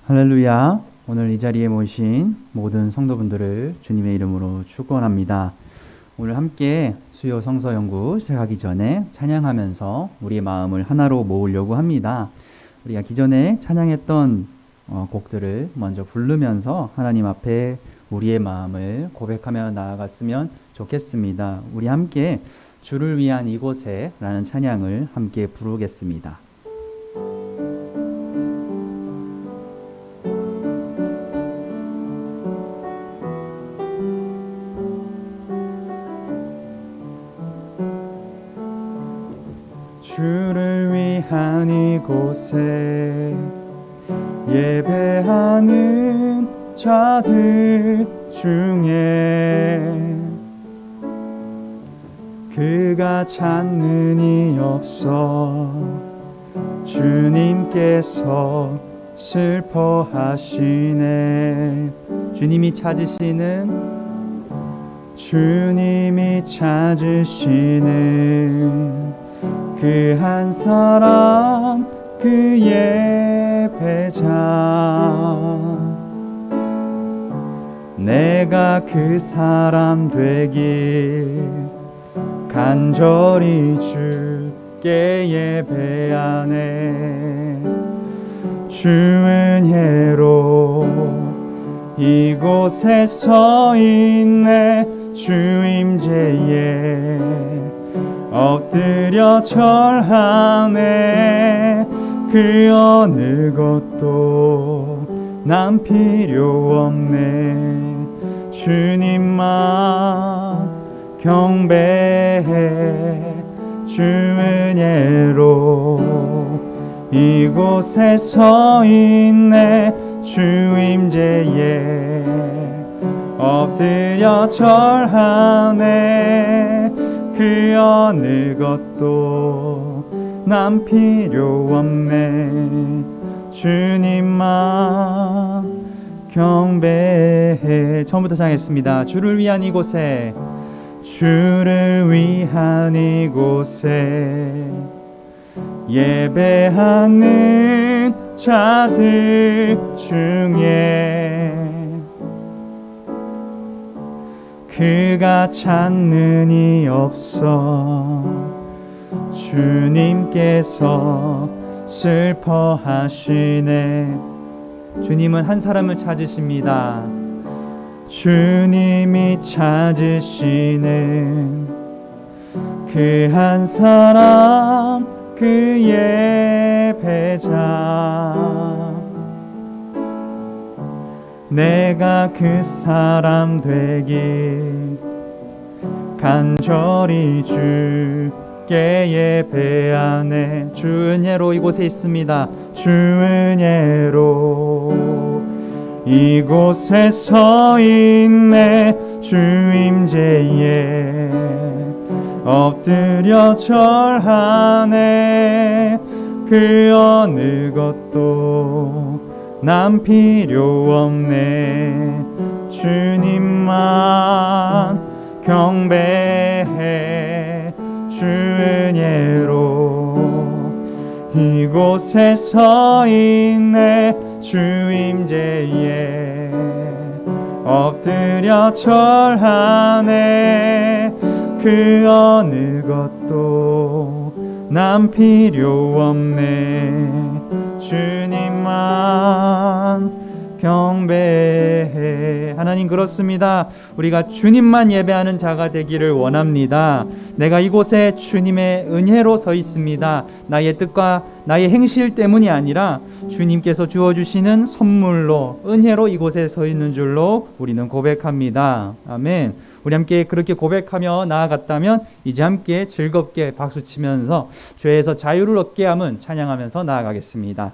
할렐루야. 오늘 이 자리에 모이신 모든 성도분들을 주님의 이름으로 축원합니다. 오늘 함께 수요 성서 연구 시작하기 전에 찬양하면서 우리의 마음을 하나로 모으려고 합니다. 우리가 기존에 찬양했던 곡들을 먼저 부르면서 하나님 앞에 우리의 마음을 고백하며 나아갔으면 좋겠습니다. 우리 함께 주를 위한 이곳에 라는 찬양을 함께 부르겠습니다. 주를 위한 이곳에 예배하는 자들 중에 그가 찾는 이 없어 주님께서 슬퍼하시네. 주님이 찾으시는 그 한 사람 그 예배자 내가 그 사람 되길 간절히 주께 예배하네. 주 은혜로 이곳에 서 있네. 주 임재에 엎드려 절하네. 그 어느 것도 난 필요 없네. 주님만 경배해. 주 은혜로 이곳에 서 있네. 주 임재에 엎드려 절하네. 그 어느 것도 난 필요 없네. 주님만 경배해. 처음부터 시작하겠습니다. 주를 위한 이곳에, 주를 위한 이곳에 예배하는 자들 중에 그가 찾는 이 없어 주님께서 슬퍼하시네. 주님은 한 사람을 찾으십니다. 주님이 찾으시는 그 한 사람 그 예배자 내가 그 사람 되길 간절히 주께 예배하네. 주 은혜로 이곳에 있습니다. 주 은혜로 이곳에 서 있네. 주 임재에 엎드려 절하네. 그 어느 것도 난 필요 없네. 주님만 경배해. 주 은혜로 이곳에 서 있네. 주 임재에 엎드려 절하네. 그 어느 것도 난 필요 없네. 주님만 경배해. 하나님, 그렇습니다. 우리가 주님만 예배하는 자가 되기를 원합니다. 내가 이곳에 주님의 은혜로 서 있습니다. 나의 뜻과 나의 행실 때문이 아니라 주님께서 주어주시는 선물로, 은혜로 이곳에 서 있는 줄로 우리는 고백합니다. 아멘. 우리 함께 그렇게 고백하며 나아갔다면 이제 함께 즐겁게 박수치면서 죄에서 자유를 얻게 함은 찬양하면서 나아가겠습니다.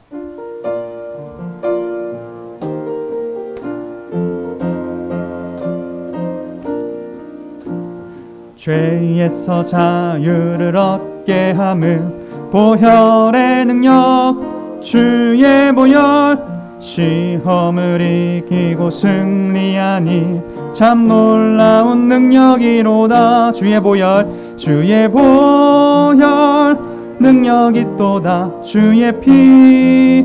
죄에서 자유를 얻게 함은 보혈의 능력, 주의 보혈. 시험을 이기고 승리하니 참 놀라운 능력이로다. 주의 보혈, 주의 보혈 능력이 또다. 주의 피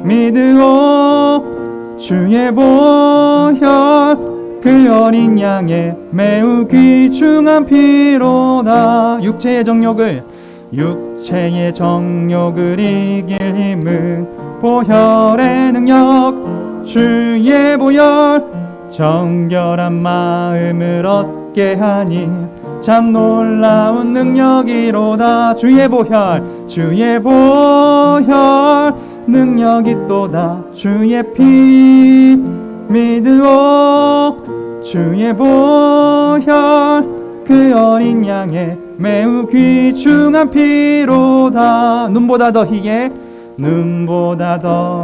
믿으오 주의 보혈 그 어린 양의 매우 귀중한 피로다. 육체의 정욕을 이길 힘은 보혈의 능력 주의 보혈 정결한 마음을 얻게 하니 참 놀라운 능력이로다. 주의 보혈 능력이 또다. 주의 피 믿으오 주의 보혈 그 어린 양의 매우 귀중한 피로다. 눈보다 더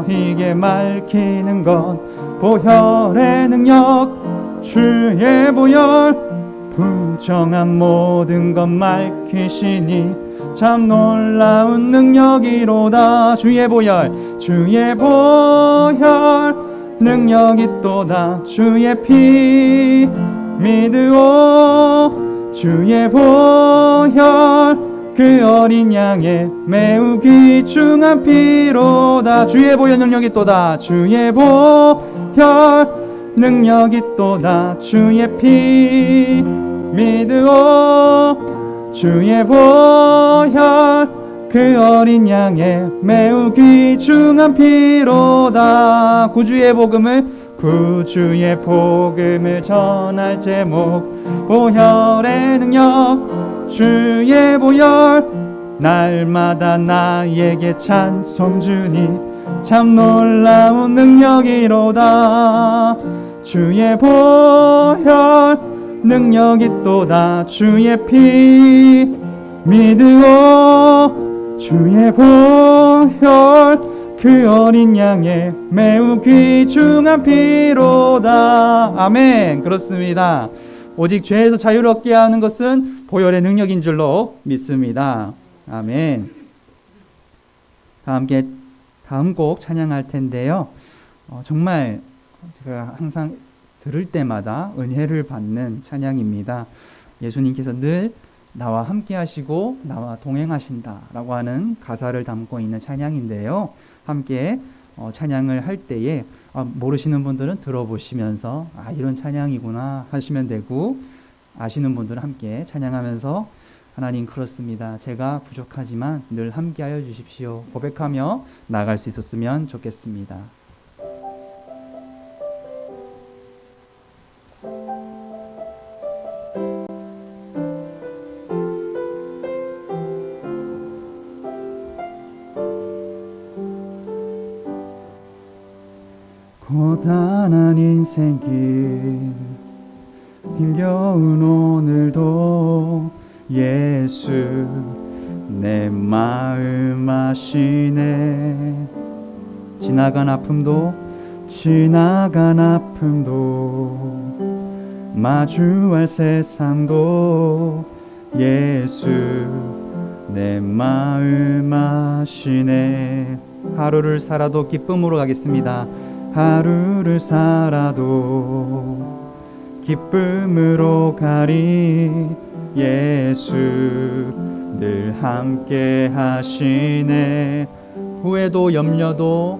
희게 맑히는 것 보혈의 능력 주의 보혈 부정한 모든 것 맑히시니 참 놀라운 능력이로다. 주의 보혈 능력이 또다. 주의 피 믿으오 주의 보혈 그 어린 양의 매우 귀중한 피로다. 주의 보혈 능력이 또다. 주의 보혈 능력이 또다. 주의 피 믿으오 주의 보혈 그 어린 양의 매우 귀중한 피로다. 구주의 복음을 전할 제목 보혈의 능력 주의 보혈 날마다 나에게 찬송 주니 참 놀라운 능력이로다. 주의 보혈 능력이 또다. 주의 피 믿으오 주의 보혈 그 어린 양의 매우 귀중한 피로다. 아멘. 그렇습니다. 오직 죄에서 자유를 얻게 하는 것은 보혈의 능력인 줄로 믿습니다. 아멘. 함께 다음 곡 찬양할 텐데요. 정말 제가 항상 들을 때마다 은혜를 받는 찬양입니다. 예수님께서 늘 나와 함께 하시고 나와 동행하신다 라고 하는 가사를 담고 있는 찬양인데요. 함께 찬양을 할 때에 모르시는 분들은 들어보시면서 이런 찬양이구나 하시면 되고, 아시는 분들은 함께 찬양하면서 하나님 그렇습니다. 제가 부족하지만 늘 함께하여 주십시오 고백하며 나아갈 수 있었으면 좋겠습니다. 고단한 인생길 힘겨운 오늘도 예수 내 마음 아시네. 지나간 아픔도 마주할 세상도 예수 내 마음 아시네. 하루를 살아도 기쁨으로 가겠습니다. 하루를 살아도 기쁨으로 가리. 예수 늘 함께 하시네. 후회도 염려도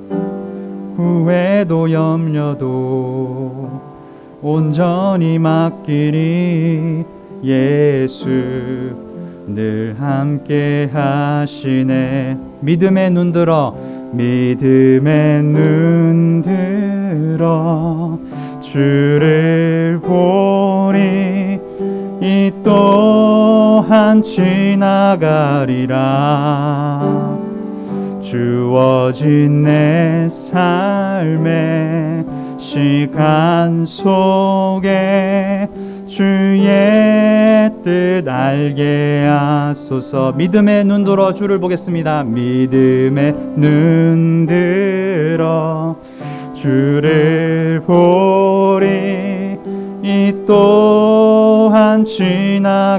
온전히 맡기리. 예수 늘 함께 하시네. 믿음의 눈 들어 주를 보리. 이 또한 지나가리라. 주어진 내 삶의 시간 속에 주의 뜻 알게 하소서. 믿음의 눈 들어 주를 보겠습니다. 믿음의 눈 들어 주를 보리. 이 또한 지나가리라.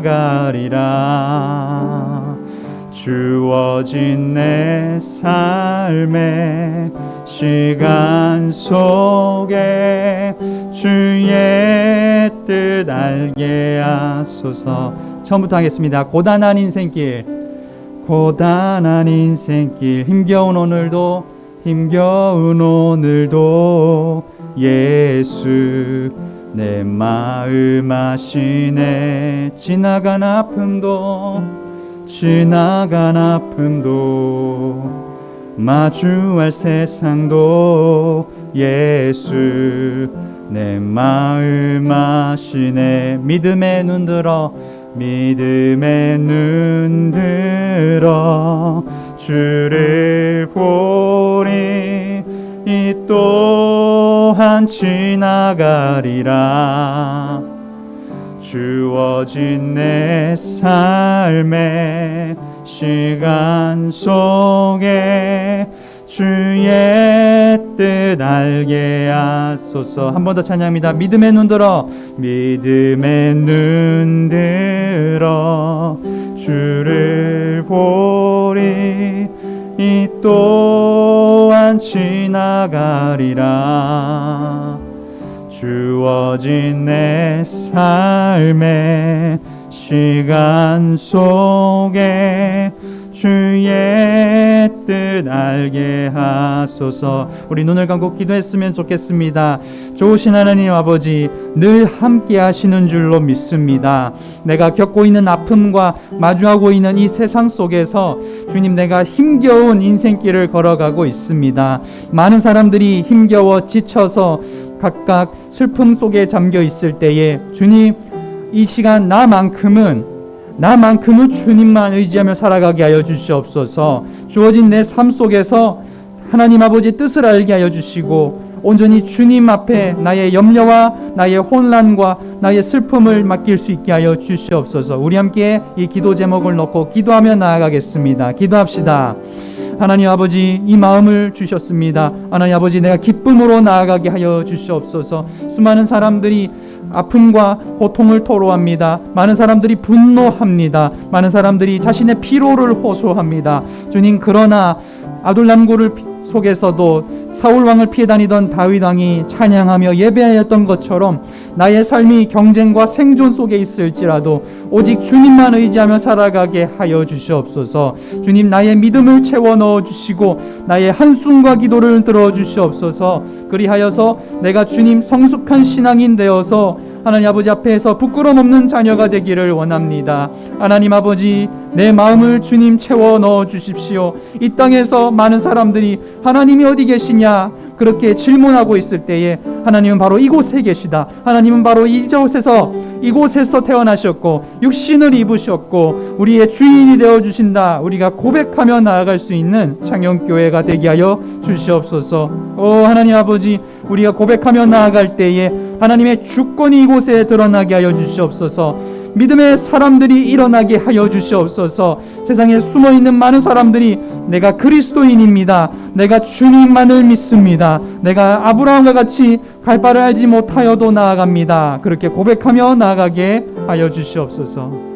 주어진 내 삶의 시간 속에 주의 뜻 알게 하소서. 처음부터 하겠습니다. 고단한 인생길 힘겨운 오늘도 힘겨운 오늘도 예수 내 마음 아시네. 지나간 아픔도 마주할 세상도 예수 내 마음 아시네. 믿음의 눈 들어 주를 보리. 이 또한 지나가리라. 주어진 내 삶의 시간 속에 주의 뜻 알게 하소서. 한 번 더 찬양합니다. 믿음의 눈 들어 주를 보리. 이 또한 지나가리라. 주어진 내 삶의 시간 속에 주의 뜻 알게 하소서. 우리 눈을 감고 기도했으면 좋겠습니다. 좋으신 하나님 아버지, 늘 함께 하시는 줄로 믿습니다. 내가 겪고 있는 아픔과 마주하고 있는 이 세상 속에서 주님, 내가 힘겨운 인생길을 걸어가고 있습니다. 많은 사람들이 힘겨워 지쳐서 각각 슬픔 속에 잠겨 있을 때에 주님, 이 시간 나만큼은 주님만 의지하며 살아가게 하여 주시옵소서. 주어진 내 삶 속에서 하나님 아버지 뜻을 알게 하여 주시고 온전히 주님 앞에 나의 염려와 나의 혼란과 나의 슬픔을 맡길 수 있게 하여 주시옵소서. 우리 함께 이 기도 제목을 놓고 기도하며 나아가겠습니다. 기도합시다. 하나님 아버지, 이 마음을 주셨습니다. 하나님 아버지, 내가 기쁨으로 나아가게 하여 주시옵소서. 수많은 사람들이 아픔과 고통을 토로합니다. 많은 사람들이 분노합니다. 많은 사람들이 자신의 피로를 호소합니다. 주님, 그러나 아둘람굴 속에서도 사울 왕을 피해 다니던 다윗 왕이 찬양하며 예배하였던 것처럼 나의 삶이 경쟁과 생존 속에 있을지라도 오직 주님만 의지하며 살아가게 하여 주시옵소서. 주님, 나의 믿음을 채워 넣어 주시고 나의 한숨과 기도를 들어 주시옵소서. 그리하여서 내가 주님 성숙한 신앙인 되어서 하나님 아버지 앞에서 부끄럼 없는 자녀가 되기를 원합니다. 하나님 아버지, 내 마음을 주님 채워 넣어 주십시오. 이 땅에서 많은 사람들이 하나님이 어디 계시냐 그렇게 질문하고 있을 때에 하나님은 바로 이곳에 계시다. 하나님은 바로 이곳에서 태어나셨고 육신을 입으셨고 우리의 주인이 되어 주신다. 우리가 고백하며 나아갈 수 있는 창녕교회가 되게 하여 주시옵소서. 하나님 아버지, 우리가 고백하며 나아갈 때에 하나님의 주권이 이곳에 드러나게 하여 주시옵소서. 믿음의 사람들이 일어나게 하여 주시옵소서. 세상에 숨어있는 많은 사람들이 내가 그리스도인입니다, 내가 주님만을 믿습니다, 내가 아브라함과 같이 갈 바를 알지 못하여도 나아갑니다, 그렇게 고백하며 나아가게 하여 주시옵소서.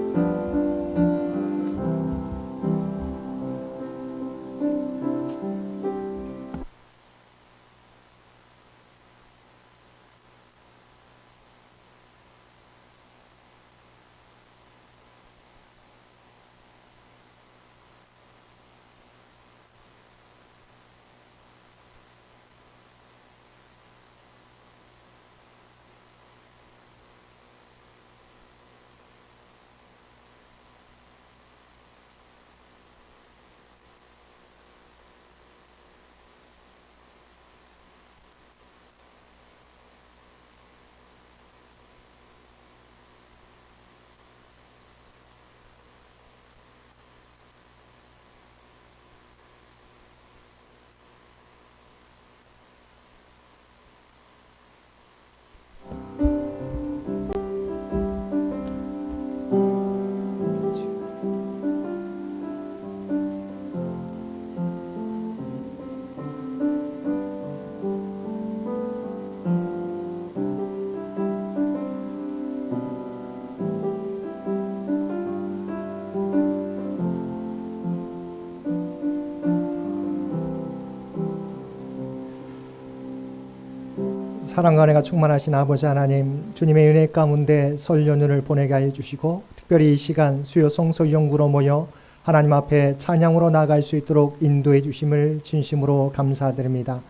사랑과 은혜가 충만하신 아버지 하나님, 주님의 은혜 가운데 설 연휴를 보내게 하여 주시고 특별히 이 시간 수요 성서 연구로 모여 하나님 앞에 찬양으로 나아갈 수 있도록 인도해 주심을 진심으로 감사드립니다.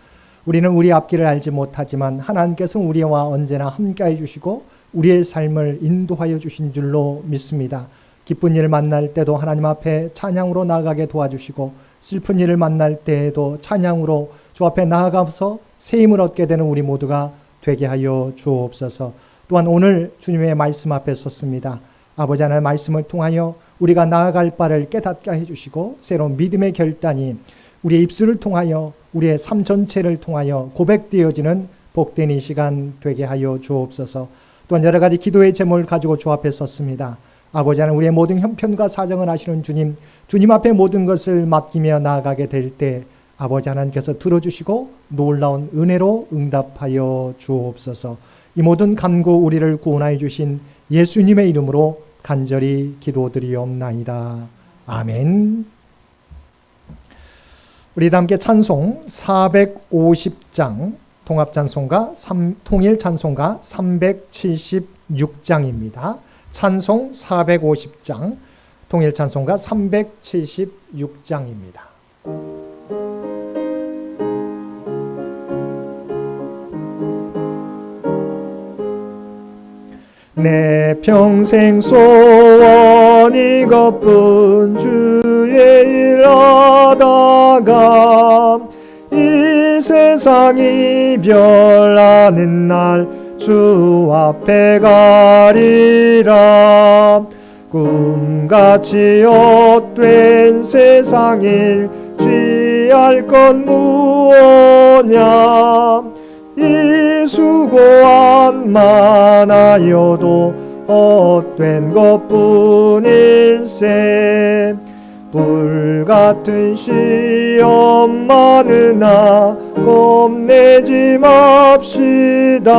우리는 우리 앞길을 알지 못하지만 하나님께서 우리와 언제나 함께해 주시고 우리의 삶을 인도하여 주신 줄로 믿습니다. 기쁜 일을 만날 때도 하나님 앞에 찬양으로 나아가게 도와주시고 슬픈 일을 만날 때에도 찬양으로 주 앞에 나아가서 새 힘을 얻게 되는 우리 모두가 되게 하여 주옵소서. 또한 오늘 주님의 말씀 앞에 섰습니다. 아버지 하나님의 말씀을 통하여 우리가 나아갈 바를 깨닫게 해주시고 새로운 믿음의 결단이 우리의 입술을 통하여 우리의 삶 전체를 통하여 고백되어지는 복된 이 시간 되게 하여 주옵소서. 또한 여러 가지 기도의 제목을 가지고 주 앞에 섰습니다. 아버지 하나님, 우리의 모든 형편과 사정을 아시는 주님, 주님 앞에 모든 것을 맡기며 나아가게 될 때 아버지 하나님께서 들어주시고 놀라운 은혜로 응답하여 주옵소서. 이 모든 간구 우리를 구원하여 주신 예수님의 이름으로 간절히 기도드리옵나이다. 아멘. 우리 다 함께 찬송 450장, 통합찬송가 통일찬송가 376장입니다. 찬송 450장, 통일찬송가 376장입니다. 내 평생 소원 이것뿐 주의 일 하다가 이 세상 이별하는 날 주 앞에 가리라. 꿈같이 헛된 세상 일 취할 건 무엇냐. 이 수고한 많아여도 헛된 것뿐일세. 불같은 시험 많으나 겁내지 맙시다.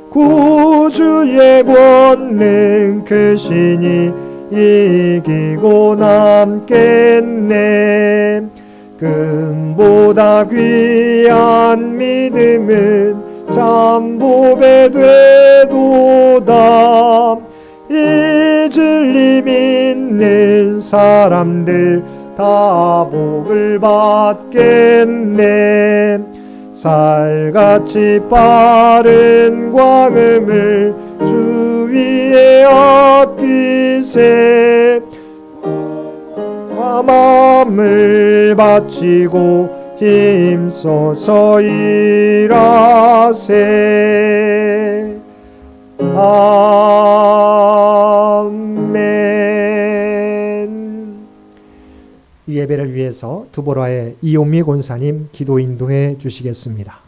구주의 권능 크시니 이기고 남겠네. 금보다 귀한 믿음은 잠복에 되도다. 이 진리 믿는 사람들 다 복을 받겠네. 살같이 빠른 광음을 주 위에 아끼세. 마음을 바치고 힘써서 일하세. 아멘. 이 예배를 위해서 두보라의 이용미 권사님 기도 인도해 주시겠습니다.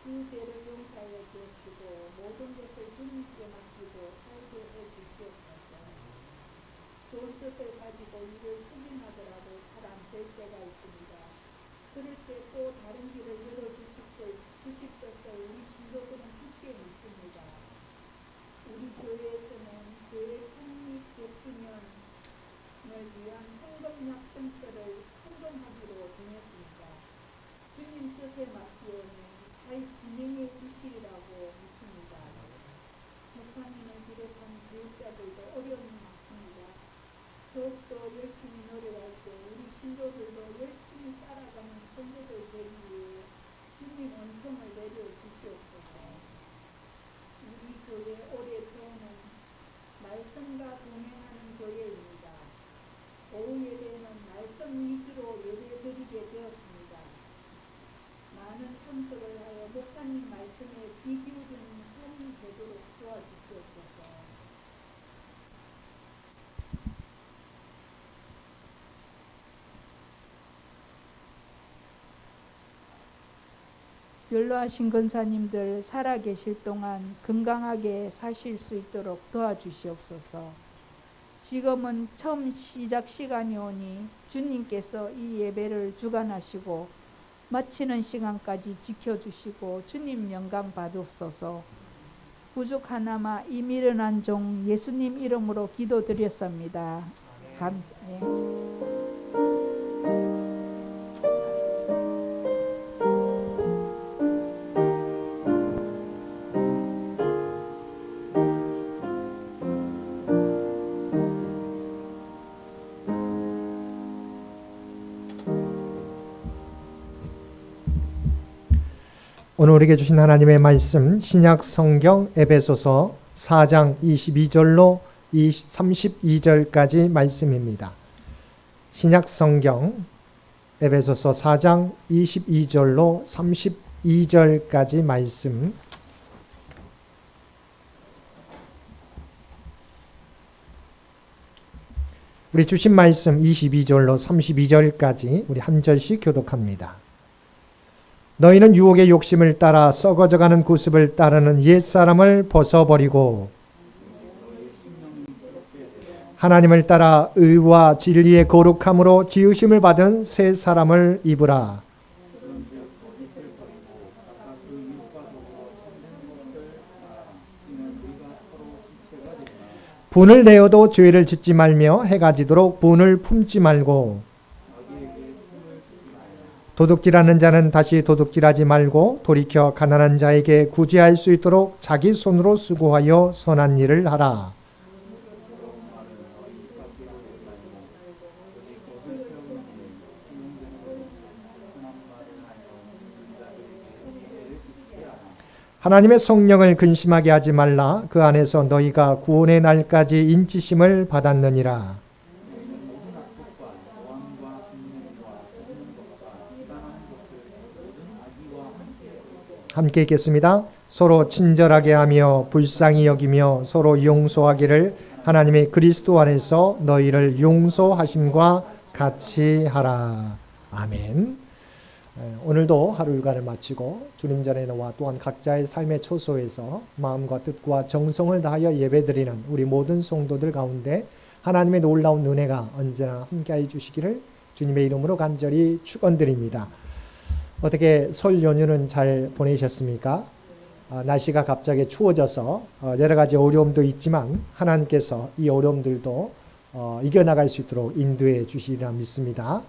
그 죄를 용서하여 주시고 모든 것을 주님께 맡기고 살게 해 주시옵소서. 좋은 뜻을 가지고 이를 수행하더라도 잘 안 될 때가 있습니다. 그럴 때 또 다른 길을 열어주십소서. 우리 신도들은 굳게 믿습니다. 우리 교회에서는 교회 창립 100주년을 위한 헌금약분서를 헌금하기로 정했습니다. 주님 뜻에 맞기에는 잘 진행해 주시리라고 믿습니다. 목사님을 비롯한 교육자들도 어려움이 많습니다. 더욱더 열심히 노력할 때 우리 신도들도 열심히 따라가는 성도들 되기 위해 주님 은총을 내려 주시옵소서. 우리 교회 올해 교회는 말씀과 동행하는 교회입니다. 오후 예배는 말씀 위주로 예배드리게 되었습니다. 많은 참석을 하여 목사님 말씀에 귀 기울이는 삶이 되도록 도와주시옵소서. 연로하신 권사님들 살아계실 동안 건강하게 사실 수 있도록 도와주시옵소서. 지금은 처음 시작 시간이 오니 주님께서 이 예배를 주관하시고 마치는 시간까지 지켜주시고 주님 영광 받으소서. 부족하나마 이 미련한 종 예수님 이름으로 기도드렸습니다. 네. 오늘 우리에게 주신 하나님의 말씀 신약 성경 에베소서 4장 22절로 32절까지 말씀입니다. 신약 성경 에베소서 4장 22절로 32절까지 말씀. 우리 주신 말씀 22절로 32절까지 우리 한 절씩 교독합니다. 너희는 유혹의 욕심을 따라 썩어져가는 구습을 따르는 옛사람을 벗어버리고 하나님을 따라 의와 진리의 거룩함으로 지으심을 받은 새 사람을 입으라. 분을 내어도 죄를 짓지 말며 해가 지도록 분을 품지 말고 도둑질하는 자는 다시 도둑질하지 말고 돌이켜 가난한 자에게 구제할 수 있도록 자기 손으로 수고하여 선한 일을 하라. 하나님의 성령을 근심하게 하지 말라. 그 안에서 너희가 구원의 날까지 인치심을 받았느니라. 함께 읽겠습니다. 서로 친절하게 하며 불쌍히 여기며 서로 용서하기를 하나님의 그리스도 안에서 너희를 용서하심과 같이 하라. 아멘. 오늘도 하루 일과를 마치고 주님 전에 나와 또한 각자의 삶의 초소에서 마음과 뜻과 정성을 다하여 예배드리는 우리 모든 성도들 가운데 하나님의 놀라운 은혜가 언제나 함께해 주시기를 주님의 이름으로 간절히 축원드립니다. 어떻게 설 연휴는 잘 보내셨습니까? 날씨가 갑자기 추워져서 여러 가지 어려움도 있지만 하나님께서 이 어려움들도 이겨나갈 수 있도록 인도해 주시리라 믿습니다.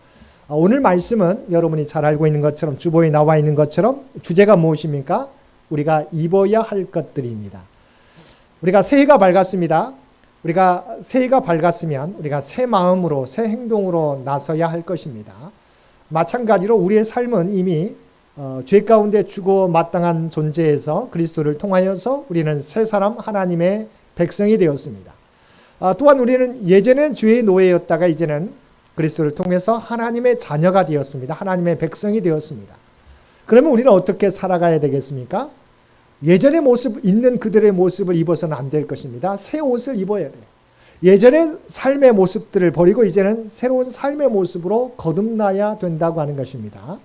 오늘 말씀은 여러분이 잘 알고 있는 것처럼 주보에 나와 있는 것처럼 주제가 무엇입니까? 우리가 입어야 할 것들입니다. 우리가 새해가 밝았습니다. 우리가 새해가 밝았으면 우리가 새 마음으로 새 행동으로 나서야 할 것입니다. 마찬가지로 우리의 삶은 이미 죄 가운데 죽어 마땅한 존재에서 그리스도를 통하여서 우리는 새 사람 하나님의 백성이 되었습니다. 또한 우리는 예전엔 죄의 노예였다가 이제는 그리스도를 통해서 하나님의 자녀가 되었습니다. 하나님의 백성이 되었습니다. 그러면 우리는 어떻게 살아가야 되겠습니까? 예전의 모습 있는 그들의 모습을 입어서는 안 될 것입니다. 새 옷을 입어야 돼요. 예전의 삶의 모습들을 버리고 이제는 새로운 삶의 모습으로 거듭나야 된다고 하는 것입니다.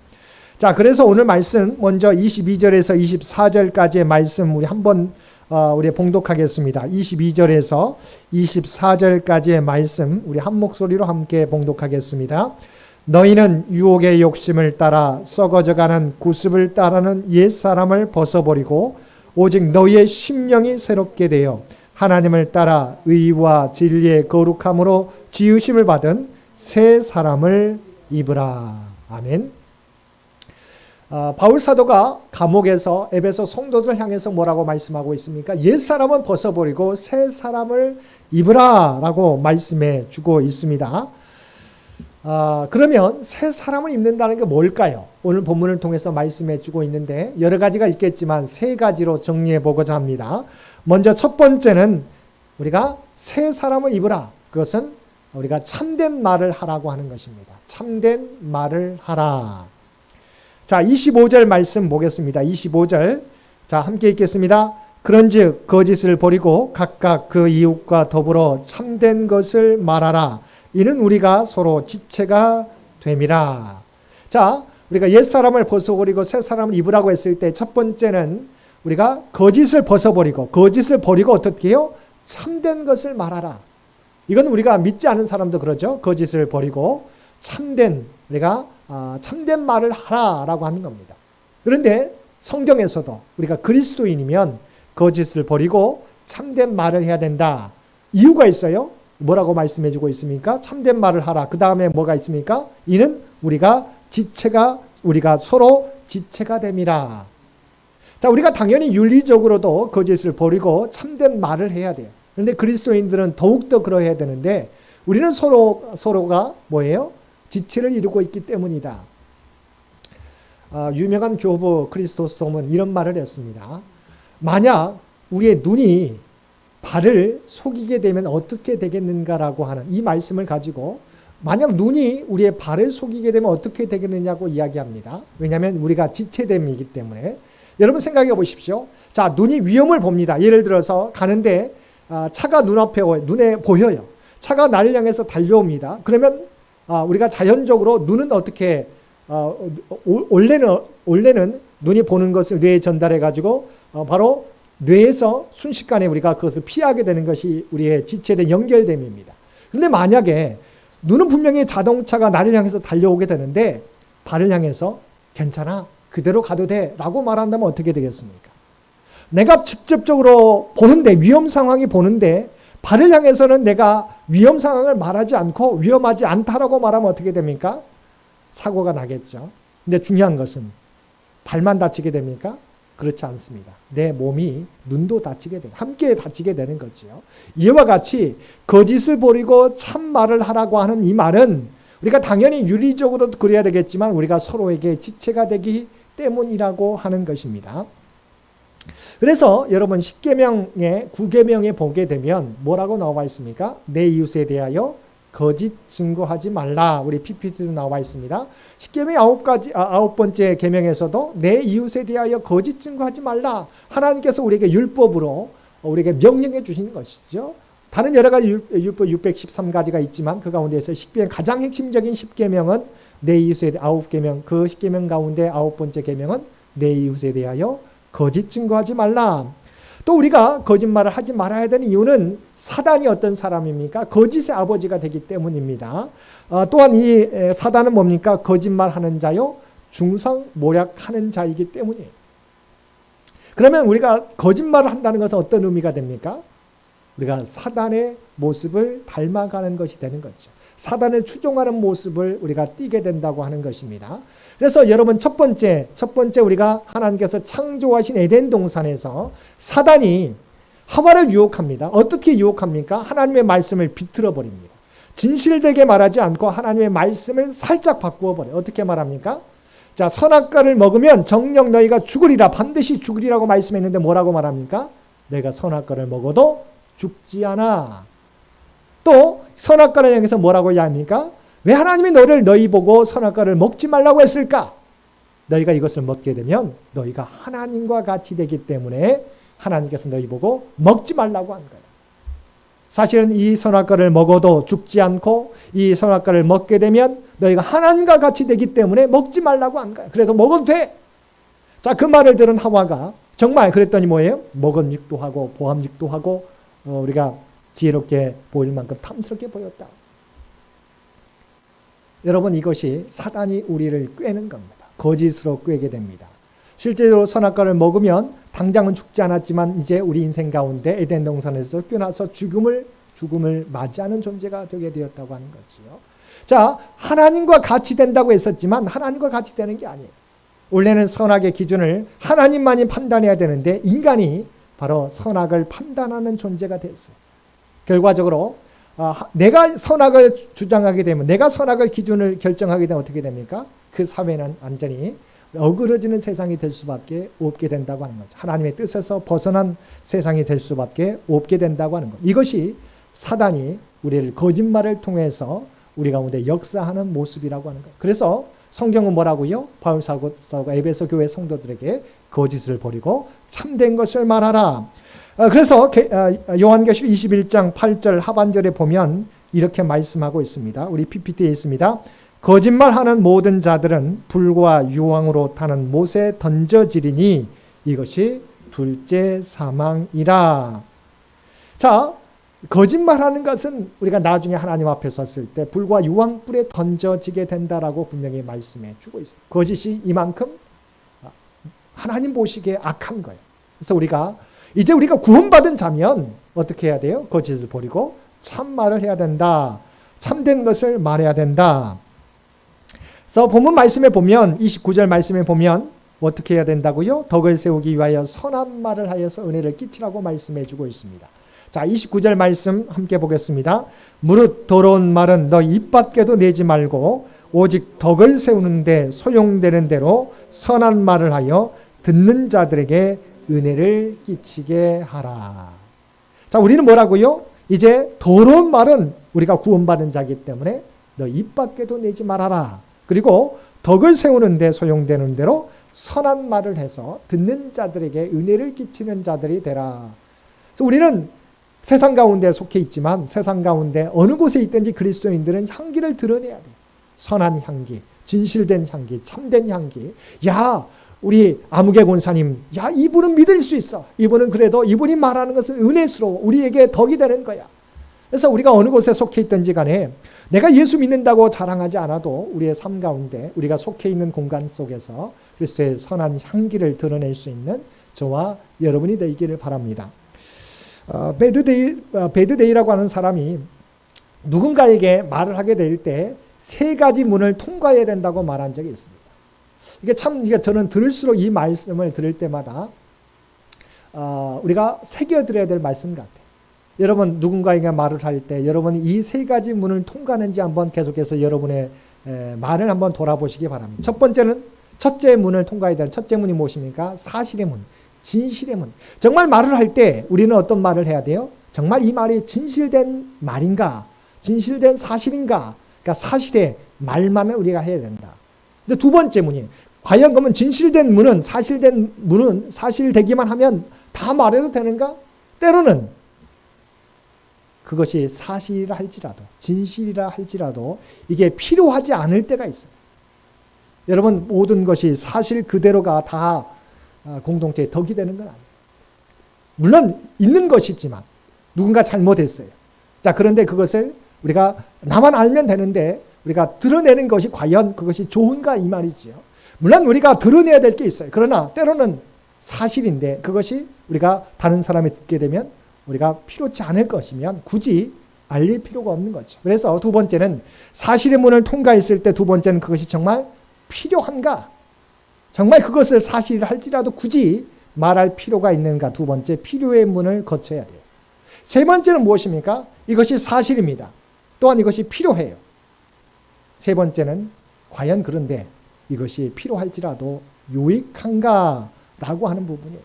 자, 그래서 오늘 말씀 먼저 22절에서 24절까지의 말씀 우리 한번 우리 봉독하겠습니다. 22절에서 24절까지의 말씀 우리 한 목소리로 함께 봉독하겠습니다. 너희는 유혹의 욕심을 따라 썩어져가는 구습을 따르는 옛사람을 벗어버리고 오직 너희의 심령이 새롭게 되어 하나님을 따라 의와 진리의 거룩함으로 지으심을 받은 새 사람을 입으라. 아멘. 바울 사도가 감옥에서 에베소 성도들 향해서 뭐라고 말씀하고 있습니까? 옛사람은 벗어버리고 새 사람을 입으라 라고 말씀해 주고 있습니다. 그러면 새 사람을 입는다는 게 뭘까요? 오늘 본문을 통해서 말씀해 주고 있는데 여러 가지가 있겠지만 세 가지로 정리해 보고자 합니다. 먼저 첫 번째는 우리가 새 사람을 입으라. 그것은 우리가 참된 말을 하라고 하는 것입니다. 참된 말을 하라. 자, 25절 말씀 보겠습니다. 25절. 자, 함께 읽겠습니다. 그런즉 거짓을 버리고 각각 그 이웃과 더불어 참된 것을 말하라. 이는 우리가 서로 지체가 됨이라. 자, 우리가 옛사람을 벗어버리고 새 사람을 입으라고 했을 때 첫 번째는 우리가 거짓을 벗어버리고 거짓을 버리고 어떻게 해요? 참된 것을 말하라. 이건 우리가 믿지 않은 사람도 그러죠. 거짓을 버리고 우리가 참된 말을 하라라고 하는 겁니다. 그런데 성경에서도 우리가 그리스도인이면 거짓을 버리고 참된 말을 해야 된다. 이유가 있어요. 뭐라고 말씀해주고 있습니까? 참된 말을 하라. 그 다음에 뭐가 있습니까? 이는 우리가 서로 지체가 됨이라. 자, 우리가 당연히 윤리적으로도 거짓을 버리고 참된 말을 해야 돼요. 그런데 그리스도인들은 더욱더 그러해야 되는데 우리는 서로가 뭐예요? 지체를 이루고 있기 때문이다. 유명한 교부 크리스토스톰은 이런 말을 했습니다. 만약 우리의 눈이 발을 속이게 되면 어떻게 되겠는가라고 하는 이 말씀을 가지고 만약 눈이 우리의 발을 속이게 되면 어떻게 되겠느냐고 이야기합니다. 왜냐하면 우리가 지체됨이기 때문에. 여러분 생각해 보십시오. 자, 눈이 위험을 봅니다. 예를 들어서 가는데 차가 눈에 보여요. 차가 나를 향해서 달려옵니다. 그러면 우리가 자연적으로 눈은 어떻게 원래는 눈이 보는 것을 뇌에 전달해 가지고 바로 뇌에서 순식간에 우리가 그것을 피하게 되는 것이 우리의 지체된 연결됨입니다. 그런데 만약에 눈은 분명히 자동차가 나를 향해서 달려오게 되는데 발을 향해서 괜찮아, 그대로 가도 돼 라고 말한다면 어떻게 되겠습니까? 내가 직접적으로 보는데, 위험 상황이 보는데 발을 향해서는 내가 위험 상황을 말하지 않고 위험하지 않다라고 말하면 어떻게 됩니까? 사고가 나겠죠. 근데 중요한 것은 발만 다치게 됩니까? 그렇지 않습니다. 내 몸이, 눈도 다치게 되고 함께 다치게 되는 거죠. 이와 같이 거짓을 버리고 참말을 하라고 하는 이 말은 우리가 당연히 윤리적으로도 그래야 되겠지만 우리가 서로에게 지체가 되기 때문이라고 하는 것입니다. 그래서 여러분 10계명의 9계명에 보게 되면 뭐라고 나와 있습니까? 내 이웃에 대하여 거짓 증거하지 말라. 우리 PPT도 나와 있습니다. 10계명의 9번째 계명에서도 내 이웃에 대하여 거짓 증거하지 말라. 하나님께서 우리에게 율법으로 우리에게 명령해 주시는 것이죠. 다른 여러 가지 율법 613가지가 있지만 그 가운데서 10계명 가장 핵심적인 10계명은 내 이웃에 9계명, 그 10계명 가운데 9번째 계명은 내 이웃에 대하여 거짓 증거하지 말라. 또 우리가 거짓말을 하지 말아야 되는 이유는 사단이 어떤 사람입니까? 거짓의 아버지가 되기 때문입니다. 또한 이 사단은 뭡니까? 거짓말하는 자요, 중상모략하는 자이기 때문이에요. 그러면 우리가 거짓말을 한다는 것은 어떤 의미가 됩니까? 우리가 사단의 모습을 닮아가는 것이 되는 거죠. 사단을 추종하는 모습을 우리가 띠게 된다고 하는 것입니다. 그래서 여러분 첫 번째 우리가 하나님께서 창조하신 에덴 동산에서 사단이 하와를 유혹합니다. 어떻게 유혹합니까? 하나님의 말씀을 비틀어 버립니다. 진실되게 말하지 않고 하나님의 말씀을 살짝 바꾸어 버려요. 어떻게 말합니까? 자, 선악과를 먹으면 정녕 너희가 죽으리라, 반드시 죽으리라고 말씀했는데 뭐라고 말합니까? 내가 선악과를 먹어도 죽지 않아. 또 선악과를 향해서 뭐라고 이야기합니까? 왜 하나님이 너희 보고 선악과를 먹지 말라고 했을까? 너희가 이것을 먹게 되면 너희가 하나님과 같이 되기 때문에 하나님께서 너희 보고 먹지 말라고 한 거예요. 사실은 이 선악과를 먹어도 죽지 않고 이 선악과를 먹게 되면 너희가 하나님과 같이 되기 때문에 먹지 말라고 한 거예요. 그래서 먹어도 돼. 자, 그 말을 들은 하와가 정말 그랬더니 뭐예요? 먹은육도 하고 보암육도 하고 우리가 지혜롭게 보일 만큼 탐스럽게 보였다. 여러분, 이것이 사단이 우리를 꾀는 겁니다. 거짓으로 꾀게 됩니다. 실제로 선악과를 먹으면 당장은 죽지 않았지만 이제 우리 인생 가운데 에덴 동산에서 꿰나서 죽음을 맞이하는 존재가 되게 되었다고 하는 거지요. 자, 하나님과 같이 된다고 했었지만 하나님과 같이 되는 게 아니에요. 원래는 선악의 기준을 하나님만이 판단해야 되는데 인간이 바로 선악을 판단하는 존재가 됐어요. 결과적으로 내가 선악을 주장하게 되면, 내가 선악을 기준을 결정하게 되면 어떻게 됩니까? 그 사회는 완전히 어그러지는 세상이 될 수밖에 없게 된다고 하는 거죠. 하나님의 뜻에서 벗어난 세상이 될 수밖에 없게 된다고 하는 것. 이것이 사단이 우리를 거짓말을 통해서 우리 가운데 역사하는 모습이라고 하는 거예요. 그래서 성경은 뭐라고요? 바울 사도가 에베소 교회 성도들에게 거짓을 버리고 참된 것을 말하라. 그래서 요한계시록 21장 8절 하반절에 보면 이렇게 말씀하고 있습니다. 우리 PPT에 있습니다. 거짓말하는 모든 자들은 불과 유황으로 타는 못에 던져지리니 이것이 둘째 사망이라. 자, 거짓말하는 것은 우리가 나중에 하나님 앞에 섰을 때 불과 유황불에 던져지게 된다라고 분명히 말씀해 주고 있어요. 거짓이 이만큼 하나님 보시기에 악한 거예요. 그래서 이제 우리가 구원받은 자면 어떻게 해야 돼요? 거짓을 버리고 참말을 해야 된다. 참된 것을 말해야 된다. 그래서 본문 말씀에 보면 29절 말씀에 보면 어떻게 해야 된다고요? 덕을 세우기 위하여 선한 말을 하여서 은혜를 끼치라고 말씀해 주고 있습니다. 자, 29절 말씀 함께 보겠습니다. 무릇 더러운 말은 너 입 밖에도 내지 말고 오직 덕을 세우는데 소용되는 대로 선한 말을 하여 듣는 자들에게 은혜를 끼치게 하라. 자, 우리는 뭐라고요? 이제 더러운 말은 우리가 구원받은 자이기 때문에 너 입 밖에도 내지 말아라. 그리고 덕을 세우는데 소용되는 대로 선한 말을 해서 듣는 자들에게 은혜를 끼치는 자들이 되라. 그래서 우리는 세상 가운데 속해 있지만 세상 가운데 어느 곳에 있든지 그리스도인들은 향기를 드러내야 돼요. 선한 향기, 진실된 향기, 참된 향기. 야, 우리 아무개 권사님, 야, 이분은 믿을 수 있어. 이분이 말하는 것은 은혜스러워. 우리에게 덕이 되는 거야. 그래서 우리가 어느 곳에 속해 있든지 간에 내가 예수 믿는다고 자랑하지 않아도 우리의 삶 가운데 우리가 속해 있는 공간 속에서 그리스도의 선한 향기를 드러낼 수 있는 저와 여러분이 되기를 바랍니다. 베드데이라고 하는 사람이 누군가에게 말을 하게 될 때 3가지 문을 통과해야 된다고 말한 적이 있습니다. 이게 저는 들을수록 이 말씀을 들을 때마다 우리가 새겨들어야 될 말씀 같아요. 여러분 누군가에게 말을 할 때 여러분이 이 3가지 문을 통과하는지 한번 계속해서 여러분의 말을 한번 돌아보시기 바랍니다. 첫째 문을 통과해야 되는 첫째 문이 무엇입니까? 사실의 문, 진실의 문. 정말 말을 할 때 우리는 어떤 말을 해야 돼요? 정말 이 말이 진실된 말인가? 진실된 사실인가? 그러니까 사실의 말만을 우리가 해야 된다. 근데 2번째 문이 과연 그러면 진실된 문은 사실되기만 하면 다 말해도 되는가? 때로는 그것이 사실이라 할지라도 진실이라 할지라도 이게 필요하지 않을 때가 있어요. 여러분 모든 것이 사실 그대로가 다 공동체의 덕이 되는 건 아니에요. 물론 있는 것이지만 누군가 잘못했어요. 자, 그런데 그것을 우리가 나만 알면 되는데 우리가 드러내는 것이 과연 그것이 좋은가 이 말이지요. 물론 우리가 드러내야 될 게 있어요. 그러나 때로는 사실인데 그것이 우리가 다른 사람이 듣게 되면 우리가 필요치 않을 것이면 굳이 알릴 필요가 없는 거죠. 그래서 2번째는 사실의 문을 통과했을 때 2번째는 그것이 정말 필요한가? 정말 그것을 사실을 할지라도 굳이 말할 필요가 있는가? 2번째, 필요의 문을 거쳐야 돼요. 3번째는 무엇입니까? 이것이 사실입니다. 또한 이것이 필요해요. 3번째는 과연 그런데 이것이 필요할지라도 유익한가? 라고 하는 부분이에요.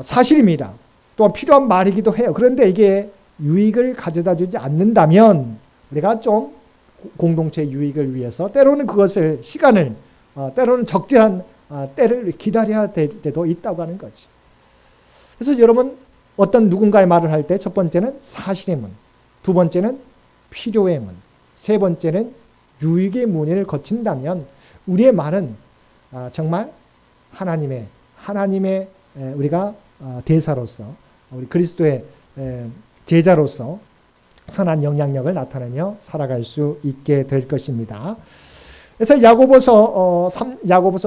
사실입니다. 또한 필요한 말이기도 해요. 그런데 이게 유익을 가져다 주지 않는다면 우리가 좀 공동체의 유익을 위해서 때로는 그것을 시간을 때로는 적절한 때를 기다려야 될 때도 있다고 하는 거지. 그래서 여러분 어떤 누군가의 말을 할 때 첫 번째는 사실의 문, 2번째는 필요의 문, 3번째는 유익의 문을 거친다면 우리의 말은 정말 하나님의 우리가 대사로서 우리 그리스도의 제자로서 선한 영향력을 나타내며 살아갈 수 있게 될 것입니다. 그래서 야고보서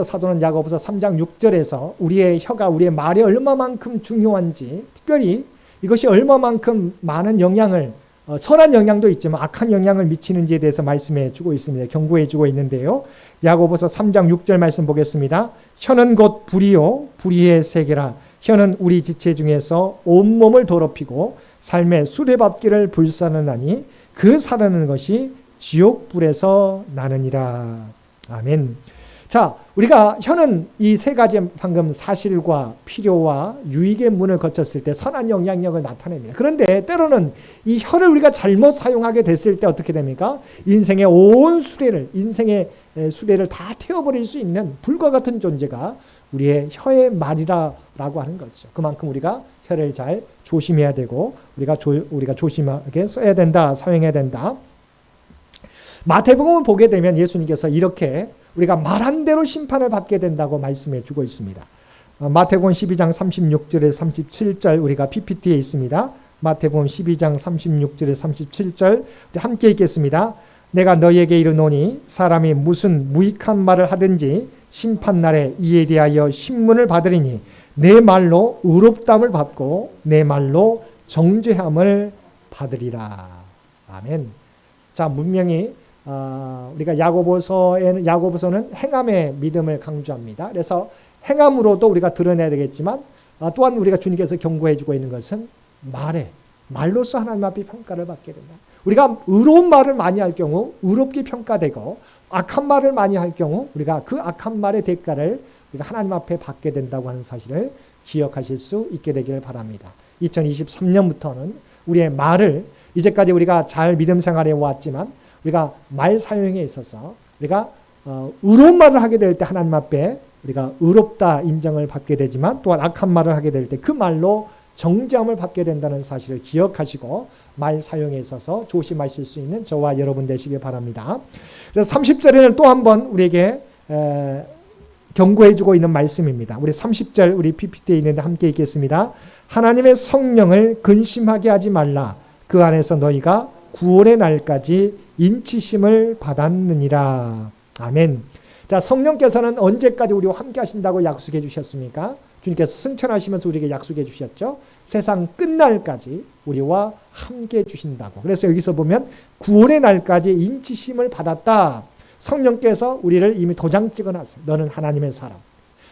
사도는 야고보서 3장 6절에서 우리의 혀가 우리의 말이 얼마만큼 중요한지 특별히 이것이 얼마만큼 많은 영향을 선한 영향도 있지만 악한 영향을 미치는지에 대해서 말씀해 주고 있습니다. 경고해 주고 있는데요. 야고보서 3장 6절 말씀 보겠습니다. 혀는 곧 불이요 불의의 세계라. 혀는 우리 지체 중에서 온몸을 더럽히고 삶의 수레바퀴를 불사르나니 그 사르는 것이 지옥불에서 나느니라. 아멘. 자, 우리가 혀는 이 3가지 방금 사실과 필요와 유익의 문을 거쳤을 때 선한 영향력을 나타냅니다. 그런데 때로는 이 혀를 우리가 잘못 사용하게 됐을 때 어떻게 됩니까? 인생의 수레를 다 태워버릴 수 있는 불과 같은 존재가 우리의 혀의 말이라고 하는 거죠. 그만큼 우리가 혀를 잘 조심해야 되고 우리가 조심하게 써야 된다, 사용해야 된다. 마태복음을 보게 되면 예수님께서 이렇게 우리가 말한 대로 심판을 받게 된다고 말씀해 주고 있습니다. 마태복음 12장 36절에서 37절 우리가 PPT에 있습니다. 마태복음 12장 36절에 37절 우리 함께 읽겠습니다. 내가 너희에게 이르노니 사람이 무슨 무익한 말을 하든지 심판날에 이에 대하여 신문을 받으리니 내 말로 의롭다함을 받고 내 말로 정죄함을 받으리라. 아멘. 자, 분명히 우리가 야고보서는 행함의 믿음을 강조합니다. 그래서 행함으로도 우리가 드러내야 되겠지만 또한 우리가 주님께서 경고해 주고 있는 것은 말로서 하나님 앞에 평가를 받게 된다. 우리가 의로운 말을 많이 할 경우 의롭게 평가되고 악한 말을 많이 할 경우 우리가 그 악한 말의 대가를 우리가 하나님 앞에 받게 된다고 하는 사실을 기억하실 수 있게 되기를 바랍니다. 2023년부터는 우리의 말을 이제까지 우리가 잘 믿음 생활해 왔지만 우리가 말 사용에 있어서 우리가 의로운 말을 하게 될 때 하나님 앞에 우리가 의롭다 인정을 받게 되지만 또한 악한 말을 하게 될 때 그 말로 정죄함을 받게 된다는 사실을 기억하시고 말 사용에 있어서 조심하실 수 있는 저와 여러분 되시길 바랍니다. 그래서 30절에는 또 한 번 우리에게 경고해 주고 있는 말씀입니다. 우리 30절 우리 PPT에 있는데 함께 읽겠습니다. 하나님의 성령을 근심하게 하지 말라. 그 안에서 너희가 구원의 날까지 인치심을 받았느니라. 아멘. 자, 성령께서는 언제까지 우리와 함께 하신다고 약속해 주셨습니까? 주님께서 승천하시면서 우리에게 약속해 주셨죠. 세상 끝날까지 우리와 함께 해 주신다고. 그래서 여기서 보면 구원의 날까지 인치심을 받았다. 성령께서 우리를 이미 도장 찍어놨어요. 너는 하나님의 사람.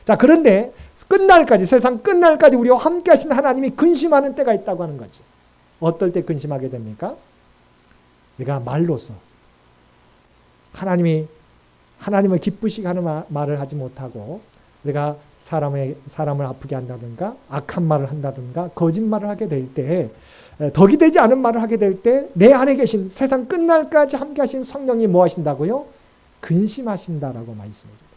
자, 그런데 끝날까지, 세상 끝날까지 우리와 함께 하신 하나님이 근심하는 때가 있다고 하는 거지. 어떨 때 근심하게 됩니까? 우리가 말로서 하나님을 기쁘시게 하는 말을 하지 못하고 우리가 사람을 아프게 한다든가 악한 말을 한다든가 거짓말을 하게 될 때, 덕이 되지 않은 말을 하게 될 때 내 안에 계신 세상 끝날까지 함께 하신 성령이 뭐 하신다고요? 근심하신다라고 말씀해 줍니다.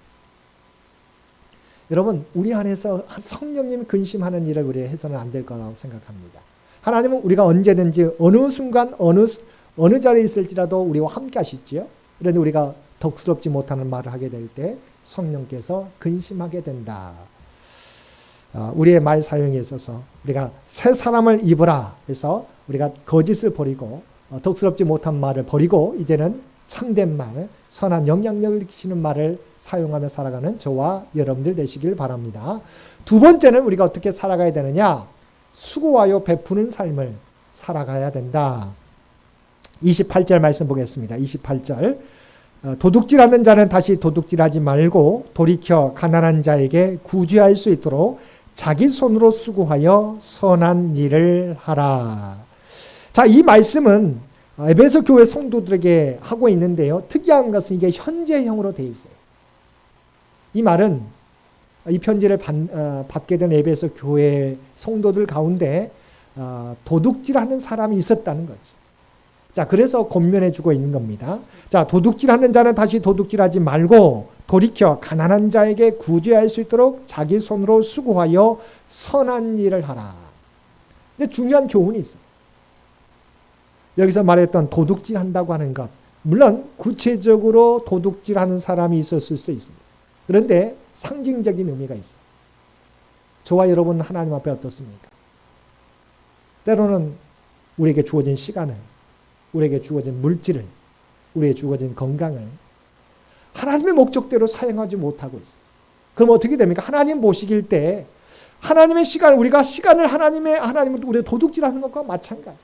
여러분, 우리 안에서 성령님이 근심하는 일을 우리가 해서는 안 될 거라고 생각합니다. 하나님은 우리가 언제든지 어느 순간 어느 자리에 있을지라도 우리와 함께 하시지요. 그런데 우리가 덕스럽지 못하는 말을 하게 될 때 성령께서 근심하게 된다. 우리의 말 사용에 있어서 우리가 새 사람을 입으라 해서 우리가 거짓을 버리고 덕스럽지 못한 말을 버리고 이제는 참된 말, 선한 영향력을 끼치는 말을 사용하며 살아가는 저와 여러분들 되시길 바랍니다. 두 번째는 우리가 어떻게 살아가야 되느냐? 수고하여 베푸는 삶을 살아가야 된다. 28절 말씀 보겠습니다. 28절. 도둑질하는 자는 다시 도둑질하지 말고 돌이켜 가난한 자에게 구제할 수 있도록 자기 손으로 수고하여 선한 일을 하라. 자, 이 말씀은 에베소 교회 성도들에게 하고 있는데요. 특이한 것은 이게 현재형으로 되어 있어요. 이 말은 이 편지를 받게 된 에베소 교회 성도들 가운데 도둑질하는 사람이 있었다는 거죠. 자, 그래서 권면해 주고 있는 겁니다. 자, 도둑질하는 자는 다시 도둑질하지 말고 돌이켜 가난한 자에게 구제할 수 있도록 자기 손으로 수고하여 선한 일을 하라. 근데 중요한 교훈이 있어요. 여기서 말했던 도둑질한다고 하는 것, 물론 구체적으로 도둑질하는 사람이 있었을 수도 있습니다. 그런데 상징적인 의미가 있어요. 저와 여러분 하나님 앞에 어떻습니까? 때로는 우리에게 주어진 시간을, 우리에게 주어진 물질을, 우리에게 주어진 건강을 하나님의 목적대로 사용하지 못하고 있어요. 그럼 어떻게 됩니까? 하나님 보시길 때 하나님의 시간, 우리가 시간을 하나님을 우리가 도둑질하는 것과 마찬가지.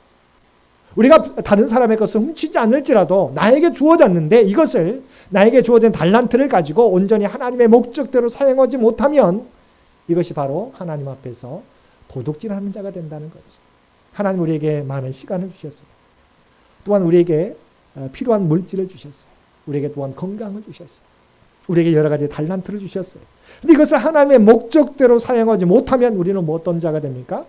우리가 다른 사람의 것을 훔치지 않을지라도 나에게 주어졌는데 이것을 나에게 주어진 달란트를 가지고 온전히 하나님의 목적대로 사용하지 못하면 이것이 바로 하나님 앞에서 도둑질하는 자가 된다는 거죠. 하나님 우리에게 많은 시간을 주셨어요. 또한 우리에게 필요한 물질을 주셨어요. 우리에게 또한 건강을 주셨어요. 우리에게 여러 가지 달란트를 주셨어요. 근데 이것을 하나님의 목적대로 사용하지 못하면 우리는 뭐 어떤 자가 됩니까?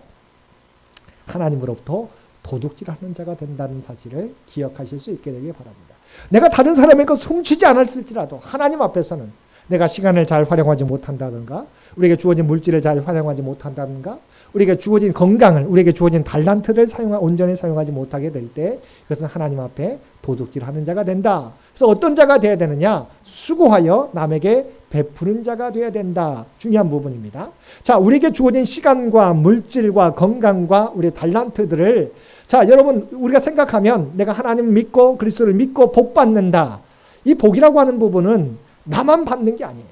하나님으로부터 도둑질하는 자가 된다는 사실을 기억하실 수 있게 되길 바랍니다. 내가 다른 사람의 것을 훔치지 않았을지라도 하나님 앞에서는 내가 시간을 잘 활용하지 못한다든가 우리에게 주어진 물질을 잘 활용하지 못한다든가 우리에게 주어진 건강을, 우리에게 주어진 달란트를 온전히 사용하지 못하게 될 때 이것은 하나님 앞에 도둑질하는 자가 된다. 그래서 어떤 자가 되어야 되느냐? 수고하여 남에게 베푸는 자가 되어야 된다. 중요한 부분입니다. 자, 우리에게 주어진 시간과 물질과 건강과 우리의 달란트들을, 자, 여러분, 우리가 생각하면 내가 하나님을 믿고 그리스도를 믿고 복 받는다. 이 복이라고 하는 부분은 나만 받는 게 아니에요.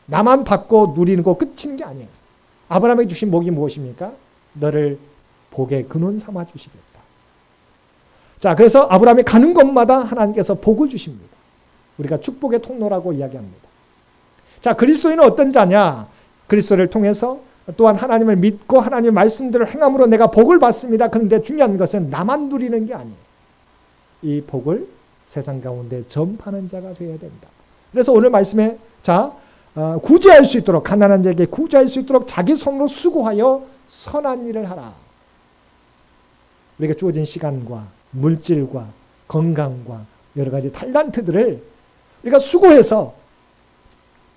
나만 받고 누리는 거 끝인 게 아니에요. 아브라함에게 주신 복이 무엇입니까? 너를 복의 근원 삼아 주시겠다. 자, 그래서 아브라함이 가는 곳마다 하나님께서 복을 주십니다. 우리가 축복의 통로라고 이야기합니다. 자, 그리스도인은 어떤 자냐? 그리스도를 통해서 또한 하나님을 믿고 하나님의 말씀들을 행함으로 내가 복을 받습니다. 그런데 중요한 것은 나만 누리는 게 아니에요. 이 복을 세상 가운데 전파하는 자가 되어야 된다. 그래서 오늘 말씀에 자, 구제할 수 있도록, 가난한 자에게 구제할 수 있도록 자기 손으로 수고하여 선한 일을 하라. 우리가 주어진 시간과 물질과 건강과 여러 가지 달란트들을 우리가 수고해서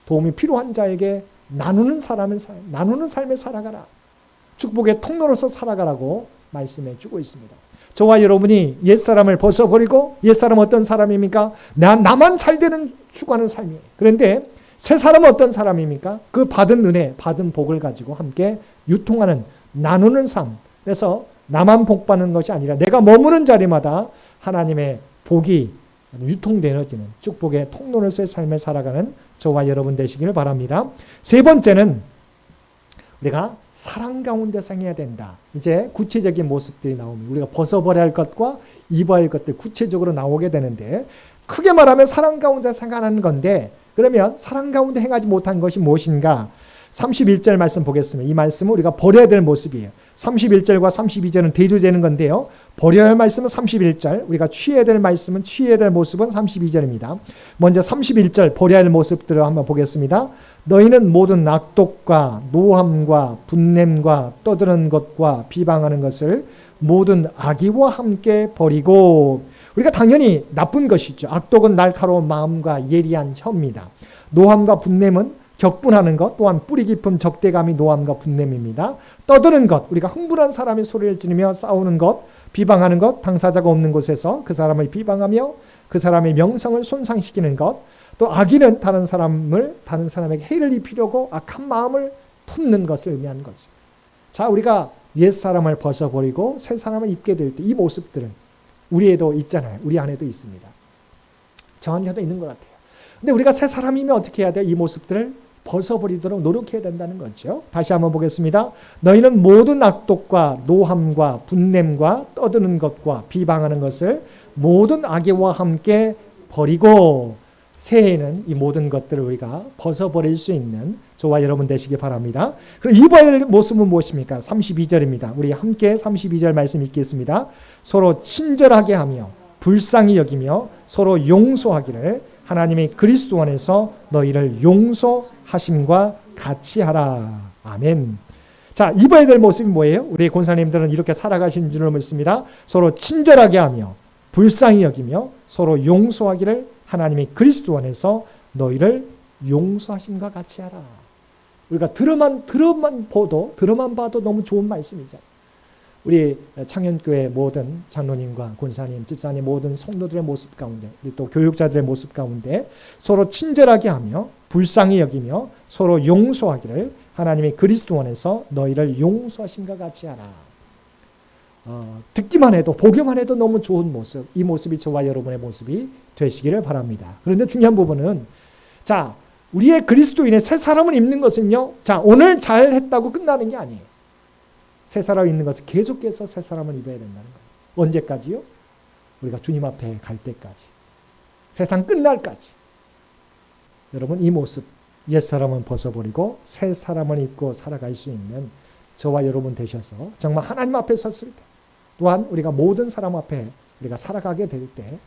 도움이 필요한 자에게 나누는 삶을 살아가라. 축복의 통로로서 살아가라고 말씀해 주고 있습니다. 저와 여러분이 옛사람을 벗어버리고, 옛사람은 어떤 사람입니까? 나만 잘 되는 추구하는 삶이에요. 그런데 새 사람은 어떤 사람입니까? 그 받은 은혜, 받은 복을 가지고 함께 유통하는, 나누는 삶. 그래서 나만 복 받는 것이 아니라 내가 머무는 자리마다 하나님의 복이 유통되어지는 축복의 통로로서의 삶을 살아가는 저와 여러분 되시기를 바랍니다. 세 번째는 우리가 사랑 가운데서 행해야 된다. 이제 구체적인 모습들이 나옵니다. 우리가 벗어버려야 할 것과 입어야 할 것들 구체적으로 나오게 되는데, 크게 말하면 사랑 가운데서 행하는 건데, 그러면 사랑 가운데 행하지 못한 것이 무엇인가? 31절 말씀 보겠습니다. 이 말씀은 우리가 버려야 될 모습이에요. 31절과 32절은 대조되는 건데요. 버려야 할 말씀은 31절, 우리가 취해야 될 말씀은 취해야 될 모습은 32절입니다. 먼저 31절 버려야 할 모습들을 한번 보겠습니다. 너희는 모든 악독과 노함과 분냄과 떠드는 것과 비방하는 것을 모든 악의와 함께 버리고, 우리가 당연히 나쁜 것이죠. 악독은 날카로운 마음과 예리한 혀입니다. 노함과 분냄은 격분하는 것, 또한 뿌리 깊은 적대감이 노함과 분냄입니다. 떠드는 것, 우리가 흥분한 사람이 소리를 지르며 싸우는 것, 비방하는 것, 당사자가 없는 곳에서 그 사람을 비방하며 그 사람의 명성을 손상시키는 것, 또 악인은 다른 사람에게 해를 입히려고 악한 마음을 품는 것을 의미하는 거죠. 자, 우리가 옛사람을 벗어버리고 새 사람을 입게 될 때 이 모습들은 우리에도 있잖아요. 우리 안에도 있습니다. 저한테도 있는 것 같아요. 근데 우리가 새 사람이면 어떻게 해야 돼요? 이 모습들을 벗어버리도록 노력해야 된다는 거죠. 다시 한번 보겠습니다. 너희는 모든 악독과 노함과 분냄과 떠드는 것과 비방하는 것을 모든 악의와 함께 버리고, 새해에는 이 모든 것들을 우리가 벗어버릴 수 있는 저와 여러분 되시기 바랍니다. 그럼 입어야 할 모습은 무엇입니까? 32절입니다. 우리 함께 32절 말씀 읽겠습니다. 서로 친절하게 하며 불쌍히 여기며 서로 용서하기를 하나님의 그리스도 안에서 너희를 용서하심과 같이 하라. 아멘. 자, 입어야 될 모습이 뭐예요? 우리 권사님들은 이렇게 살아가신 줄을 믿습니다. 서로 친절하게 하며 불쌍히 여기며 서로 용서하기를 하나님의 그리스도 안에서 너희를 용서하심과 같이 하라. 우리가 들어만 봐도 너무 좋은 말씀이잖아요. 우리 창현교회 모든 장로님과 권사님, 집사님 모든 성도들의 모습 가운데, 우리 또 교육자들의 모습 가운데 서로 친절하게 하며 불쌍히 여기며 서로 용서하기를 하나님의 그리스도 안에서 너희를 용서하심과 같이 하라. 듣기만 해도 보기만 해도 너무 좋은 모습, 이 모습이 저와 여러분의 모습이 되시기를 바랍니다. 그런데 중요한 부분은, 자, 우리의 그리스도인의 새 사람을 입는 것은요, 자, 오늘 잘했다고 끝나는 게 아니에요. 새 사람을 입는 것은 계속해서 새 사람을 입어야 된다는 거예요. 언제까지요? 우리가 주님 앞에 갈 때까지, 세상 끝날까지. 여러분, 이 모습, 옛사람은 벗어버리고 새 사람을 입고 살아갈 수 있는 저와 여러분 되셔서 정말 하나님 앞에 섰을 때, 또한 우리가 모든 사람 앞에 우리가 살아가게 될 때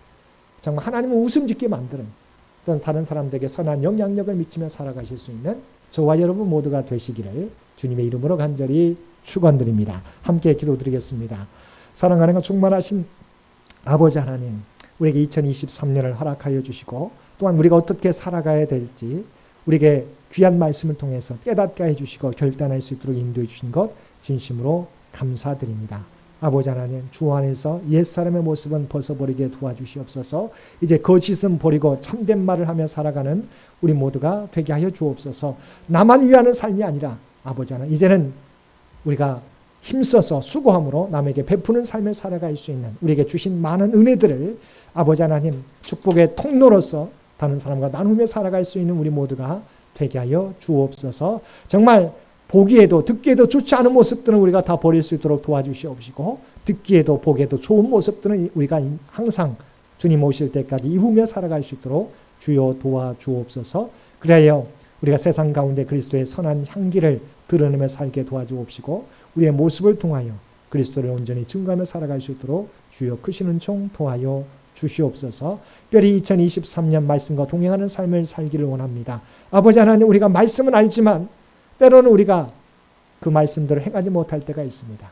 정말 하나님을 웃음 짓게 만드는, 또는 다른 사람들에게 선한 영향력을 미치며 살아가실 수 있는 저와 여러분 모두가 되시기를 주님의 이름으로 간절히 축원드립니다. 함께 기도드리겠습니다. 사랑하는 것 충만하신 아버지 하나님, 우리에게 2023년을 허락하여 주시고 또한 우리가 어떻게 살아가야 될지 우리에게 귀한 말씀을 통해서 깨닫게 해주시고 결단할 수 있도록 인도해 주신 것 진심으로 감사드립니다. 아버지 하나님, 주 안에서 옛사람의 모습은 벗어버리게 도와주시옵소서. 이제 거짓은 버리고 참된 말을 하며 살아가는 우리 모두가 되게 하여 주옵소서. 나만 위하는 삶이 아니라 아버지 하나님, 이제는 우리가 힘써서 수고함으로 남에게 베푸는 삶을 살아갈 수 있는, 우리에게 주신 많은 은혜들을 아버지 하나님 축복의 통로로서 다른 사람과 나누며 살아갈 수 있는 우리 모두가 되게 하여 주옵소서. 정말 보기에도 듣기에도 좋지 않은 모습들은 우리가 다 버릴 수 있도록 도와주시옵시고, 듣기에도 보기에도 좋은 모습들은 우리가 항상 주님 오실 때까지 입으며 살아갈 수 있도록 주여 도와주옵소서. 그래야 우리가 세상 가운데 그리스도의 선한 향기를 드러내며 살게 도와주옵시고, 우리의 모습을 통하여 그리스도를 온전히 증거하며 살아갈 수 있도록 주여 크신 은총 도와여 주시옵소서. 특별히 2023년 말씀과 동행하는 삶을 살기를 원합니다. 아버지 하나님, 우리가 말씀은 알지만 때로는 우리가 그 말씀대로 행하지 못할 때가 있습니다.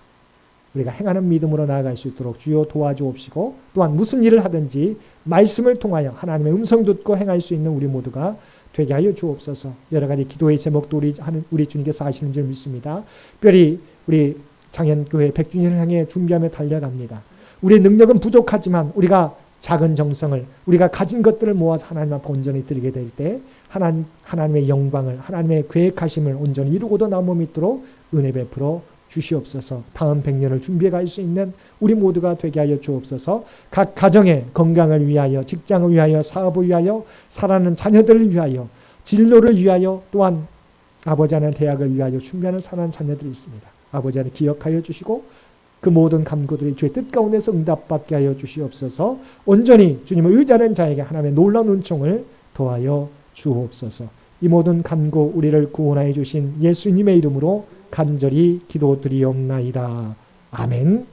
우리가 행하는 믿음으로 나아갈 수 있도록 주여 도와주옵시고, 또한 무슨 일을 하든지 말씀을 통하여 하나님의 음성 듣고 행할 수 있는 우리 모두가 되게 하여 주옵소서. 여러 가지 기도의 제목도 우리 주님께서 아시는 줄 믿습니다. 특별히 우리 장현교회 100주년을 향해 준비하며 달려갑니다. 우리의 능력은 부족하지만 우리가 작은 정성을, 우리가 가진 것들을 모아서 하나님 앞에 온전히 드리게 될 때 하나님의 영광을, 하나님의 계획하심을 온전히 이루고도 남음 있도록 은혜 베풀어 주시옵소서. 다음 100년을 준비해 갈 수 있는 우리 모두가 되게 하여 주옵소서. 각 가정의 건강을 위하여, 직장을 위하여, 사업을 위하여, 사랑하는 자녀들을 위하여, 진로를 위하여, 또한 아버지 하나님 대학을 위하여 준비하는 사랑하는 자녀들이 있습니다. 아버지 하나님 기억하여 주시고, 그 모든 간구들이 주의 뜻 가운데서 응답받게 하여 주시옵소서. 온전히 주님을 의지하는 자에게 하나님의 놀라운 은총을 더하여 주옵소서. 이 모든 간구 우리를 구원하여 주신 예수님의 이름으로 간절히 기도드리옵나이다. 아멘.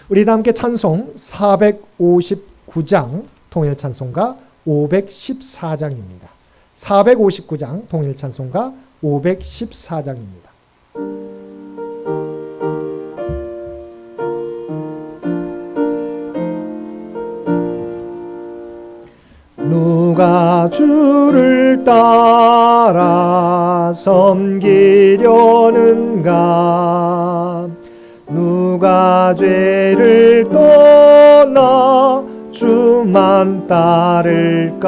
우리 다 함께 찬송 459장 통일 찬송가 514장입니다. 459장 통일 찬송가 514장입니다. 누가 주를 따라 섬기려는가? 누가 죄를 떠나 주만 따를까?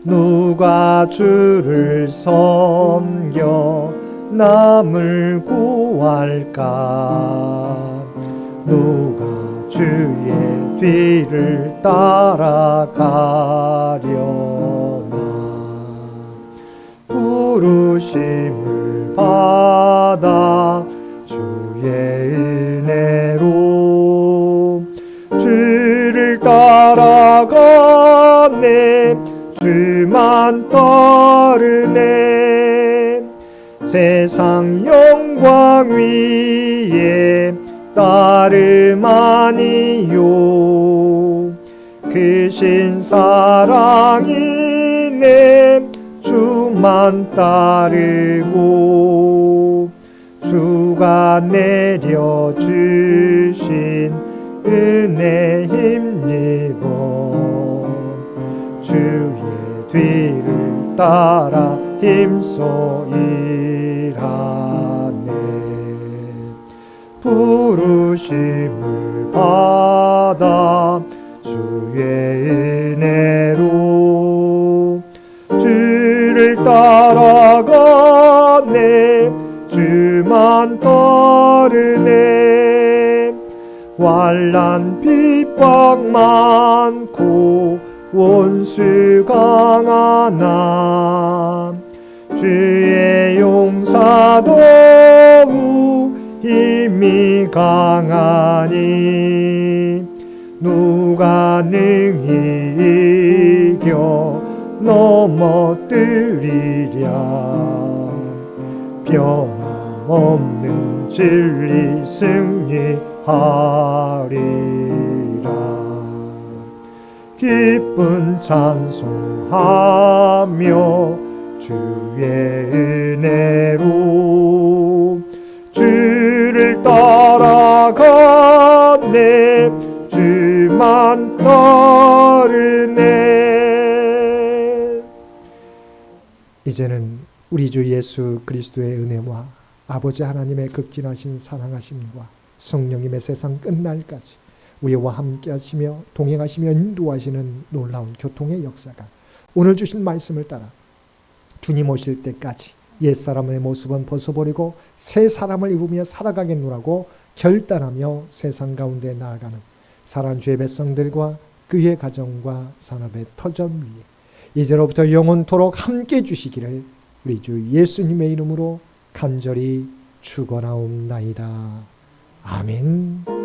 누가 주를 섬겨 남을 구할까? 누가 주의 뒤를 따라가려나? 부르심을 받아 주의 은혜로 주를 따라가네. 주만 따르네. 세상 영광 위에 따름 아니요. 크신 사랑이네. 주만 따르고 주가 내려주신 은혜 힘입어 주의 뒤를 따라 힘써 일하네. 부르심을 받아 주의 은혜로 주를 따라가네. 주만 따르네. 환난 핍박 많고 원수 강하나 주의 용사 더욱 힘이 강하니 누가 능히 이겨 넘어뜨리랴. 변함없는 진리 승리하리라. 기쁜 찬송하며 주의 은혜로 주를 따라가네. 주만 따르네. 이제는 우리 주 예수 그리스도의 은혜와 아버지 하나님의 극진하신 사랑하심과 성령님의 세상 끝날까지 우리와 함께 하시며 동행하시며 인도하시는 놀라운 교통의 역사가 오늘 주신 말씀을 따라 주님 오실 때까지 옛사람의 모습은 벗어버리고 새 사람을 입으며 살아가겠노라고 결단하며 세상 가운데 나아가는 사랑하는 주의 백성들과 그의 가정과 산업의 터전 위에 이제로부터 영원토록 함께 주시기를 우리 주 예수님의 이름으로 간절히 축원하옵나이다. 아멘.